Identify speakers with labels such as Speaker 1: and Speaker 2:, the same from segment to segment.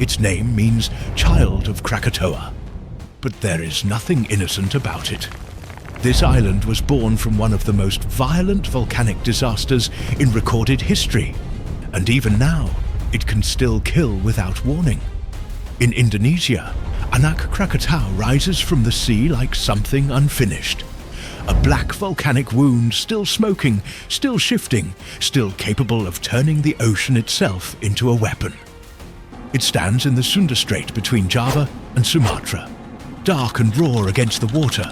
Speaker 1: Its name means Child of Krakatoa. But there is nothing innocent about it. This island was born from one of the most violent volcanic disasters in recorded history, and even now, it can still kill without warning. In Indonesia, Anak Krakatau rises from the sea like something unfinished. A black volcanic wound still smoking, still shifting, still capable of turning the ocean itself into a weapon. It stands in the Sunda Strait between Java and Sumatra, dark and raw against the water.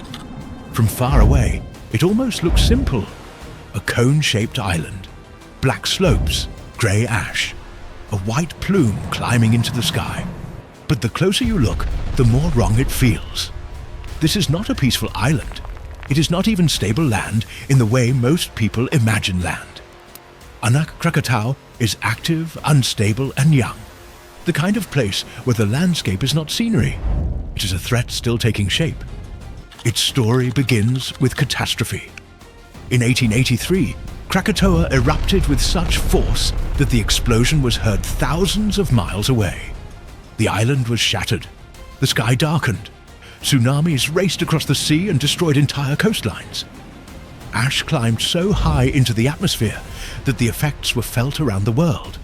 Speaker 1: From far away, it almost looks simple. A cone-shaped island, black slopes, grey ash, a white plume climbing into the sky. But the closer you look, the more wrong it feels. This is not a peaceful island. It is not even stable land in the way most people imagine land. Anak Krakatau is active, unstable and young. The kind of place where the landscape is not scenery. It is a threat still taking shape. Its story begins with catastrophe. In 1883, Krakatoa erupted with such force that the explosion was heard thousands of miles away. The island was shattered. The sky darkened. Tsunamis raced across the sea and destroyed entire coastlines. Ash climbed so high into the atmosphere that the effects were felt around the world.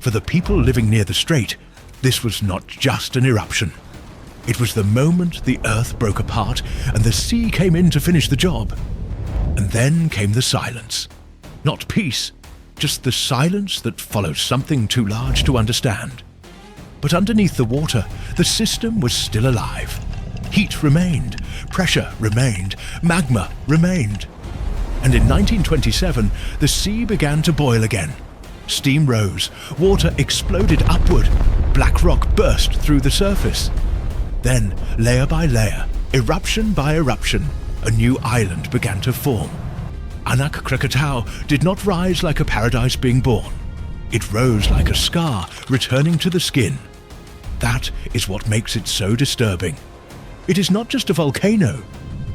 Speaker 1: For the people living near the strait, this was not just an eruption. It was the moment the earth broke apart and the sea came in to finish the job. And then came the silence. Not peace, just the silence that follows something too large to understand. But underneath the water, the system was still alive. Heat remained, pressure remained, magma remained. And in 1927, the sea began to boil again. Steam rose, water exploded upward, black rock burst through the surface. Then, layer by layer, eruption by eruption, a new island began to form. Anak Krakatau did not rise like a paradise being born. It rose like a scar returning to the skin. That is what makes it so disturbing. It is not just a volcano.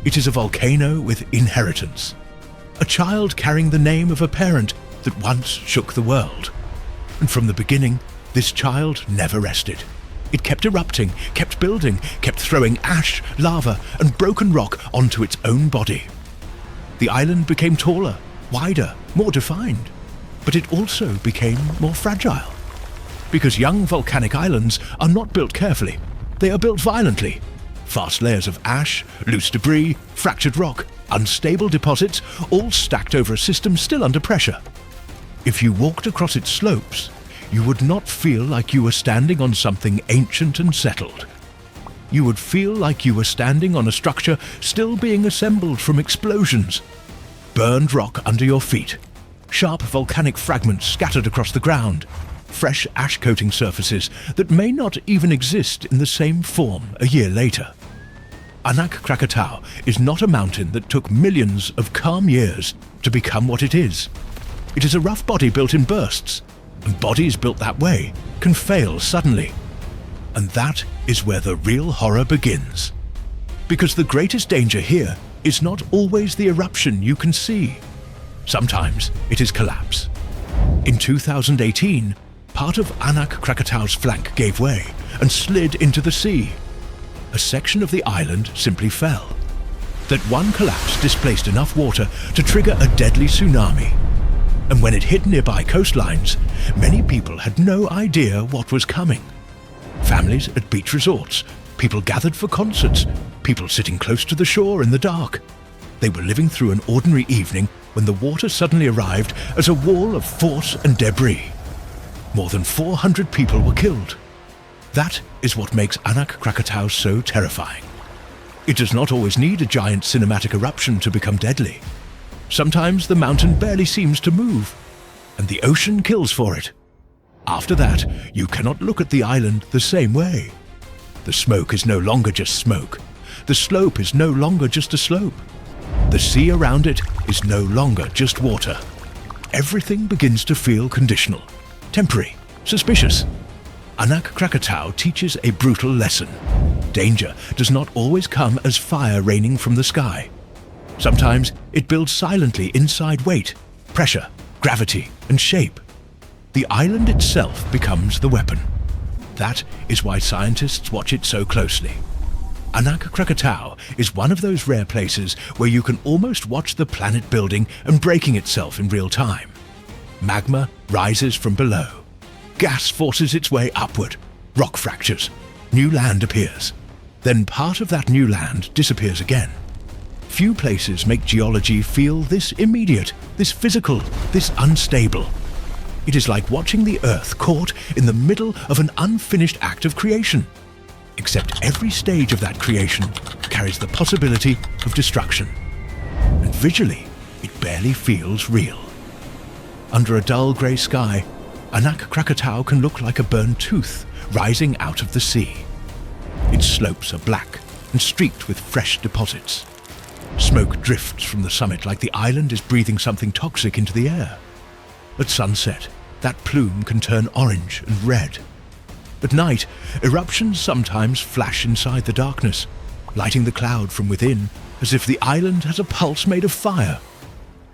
Speaker 1: It is a volcano with inheritance. A child carrying the name of a parent that once shook the world. And from the beginning, this child never rested. It kept erupting, kept building, kept throwing ash, lava, and broken rock onto its own body. The island became taller, wider, more defined, but it also became more fragile. Because young volcanic islands are not built carefully, they are built violently. Vast layers of ash, loose debris, fractured rock, unstable deposits, all stacked over a system still under pressure. If you walked across its slopes, you would not feel like you were standing on something ancient and settled. You would feel like you were standing on a structure still being assembled from explosions. Burned rock under your feet, sharp volcanic fragments scattered across the ground, fresh ash-coating surfaces that may not even exist in the same form a year later. Anak Krakatau is not a mountain that took millions of calm years to become what it is. It is a rough body built in bursts, and bodies built that way can fail suddenly. And that is where the real horror begins. Because the greatest danger here is not always the eruption you can see. Sometimes it is collapse. In 2018, part of Anak Krakatau's flank gave way and slid into the sea. A section of the island simply fell. That one collapse displaced enough water to trigger a deadly tsunami. And when it hit nearby coastlines, many people had no idea what was coming. Families at beach resorts, people gathered for concerts, people sitting close to the shore in the dark. They were living through an ordinary evening when the water suddenly arrived as a wall of force and debris. More than 400 people were killed. That is what makes Anak Krakatau so terrifying. It does not always need a giant cinematic eruption to become deadly. Sometimes the mountain barely seems to move, and the ocean kills for it. After that, you cannot look at the island the same way. The smoke is no longer just smoke. The slope is no longer just a slope. The sea around it is no longer just water. Everything begins to feel conditional, temporary, suspicious. Anak Krakatau teaches a brutal lesson. Danger does not always come as fire raining from the sky. Sometimes it builds silently inside weight, pressure, gravity, and shape. The island itself becomes the weapon. that is why scientists watch it so closely. Anak Krakatau is one of those rare places where you can almost watch the planet building and breaking itself in real time. Magma rises from below. Gas forces its way upward. Rock fractures. New land appears. Then part of that new land disappears again. Few places make geology feel this immediate, this physical, this unstable. It is like watching the Earth caught in the middle of an unfinished act of creation. Except every stage of that creation carries the possibility of destruction. And visually, it barely feels real. Under a dull grey sky, Anak Krakatau can look like a burned tooth rising out of the sea. Its slopes are black and streaked with fresh deposits. Smoke drifts from the summit like the island is breathing something toxic into the air. At sunset, that plume can turn orange and red. At night, eruptions sometimes flash inside the darkness, lighting the cloud from within as if the island has a pulse made of fire.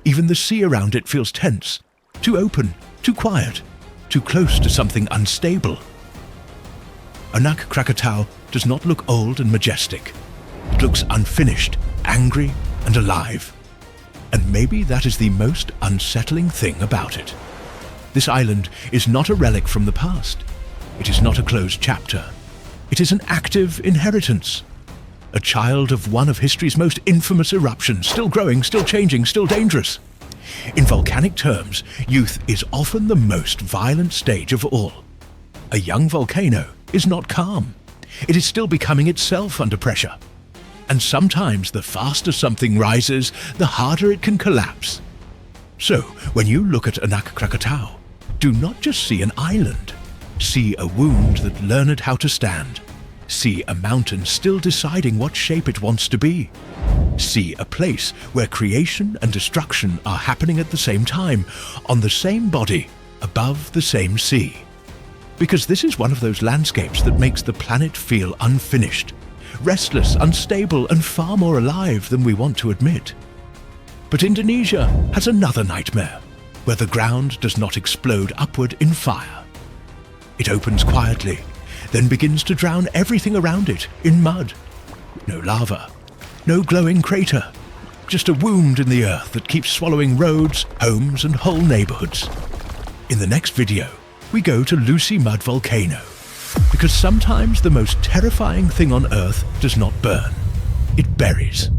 Speaker 1: Even the sea around it feels tense, too open, too quiet, too close to something unstable. Anak Krakatau does not look old and majestic. It looks unfinished, angry and alive. And maybe that is the most unsettling thing about it. This island is not a relic from the past. It is not a closed chapter. It is an active inheritance. A child of one of history's most infamous eruptions, still growing, still changing, still dangerous. In volcanic terms, youth is often the most violent stage of all. A young volcano is not calm. It is still becoming itself under pressure. And sometimes the faster something rises, the harder it can collapse. So, when you look at Anak Krakatau, do not just see an island. See a wound that learned how to stand. See a mountain still deciding what shape it wants to be. See a place where creation and destruction are happening at the same time, on the same body, above the same sea. Because this is one of those landscapes that makes the planet feel unfinished, restless, unstable, and far more alive than we want to admit. But Indonesia has another nightmare, where the ground does not explode upward in fire. It opens quietly, then begins to drown everything around it in mud. No lava, no glowing crater, just a wound in the earth that keeps swallowing roads, homes, and whole neighborhoods. In the next video, we go to Lucy Mud Volcano, because sometimes the most terrifying thing on Earth does not burn, it buries.